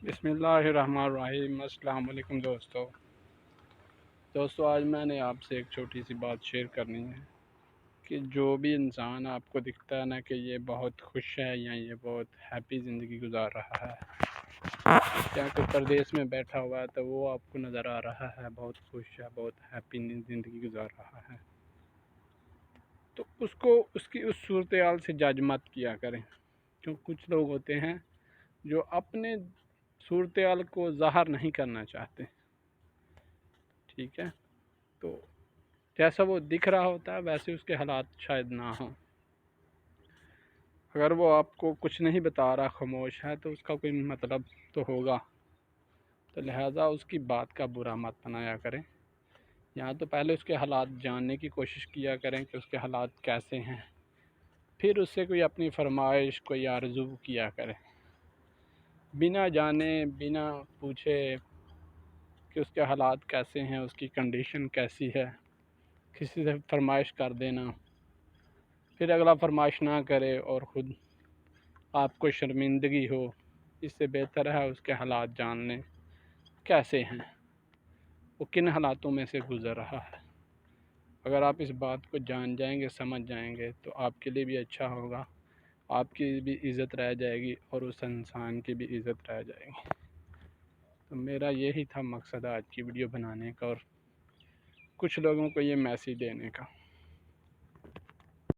بسم اللہ الرحمن الرحیم۔ السلام علیکم دوستو، آج میں نے آپ سے ایک چھوٹی سی بات شیئر کرنی ہے کہ جو بھی انسان آپ کو دکھتا ہے نا کہ یہ بہت خوش ہے یا یہ بہت ہیپی زندگی گزار رہا ہے، یا کہ پردیس میں بیٹھا ہوا ہے تو وہ آپ کو نظر آ رہا ہے بہت خوش ہے، بہت ہیپی زندگی گزار رہا ہے، تو اس کو اس کی اس صورتحال سے جج مت کیا کریں، کیونکہ کچھ لوگ ہوتے ہیں جو اپنے صورتحال کو ظاہر نہیں کرنا چاہتے، ٹھیک ہے؟ تو جیسا وہ دکھ رہا ہوتا ہے ویسے اس کے حالات شاید نہ ہوں۔ اگر وہ آپ کو کچھ نہیں بتا رہا، خاموش ہے، تو اس کا کوئی مطلب تو ہوگا، تو لہٰذا اس کی بات کا برا مت بنایا کریں، یا تو پہلے اس کے حالات جاننے کی کوشش کیا کریں کہ اس کے حالات کیسے ہیں، پھر اس سے کوئی اپنی فرمائش، کوئی آرزو کیا کریں، بنا جانے بنا پوچھے کہ اس کے حالات کیسے ہیں، اس کی کنڈیشن کیسی ہے، کسی سے فرمائش کر دینا، پھر اگلا فرمائش نہ کرے اور خود آپ کو شرمندگی ہو، اس سے بہتر ہے اس کے حالات جان لیں کیسے ہیں، وہ کن حالاتوں میں سے گزر رہا ہے۔ اگر آپ اس بات کو جان جائیں گے، سمجھ جائیں گے، تو آپ کے لیے بھی اچھا ہوگا، آپ کی بھی عزت رہ جائے گی اور اس انسان کی بھی عزت رہ جائے گی۔ تو میرا یہی تھا مقصد آج کی ویڈیو بنانے کا اور کچھ لوگوں کو یہ میسیج دینے کا۔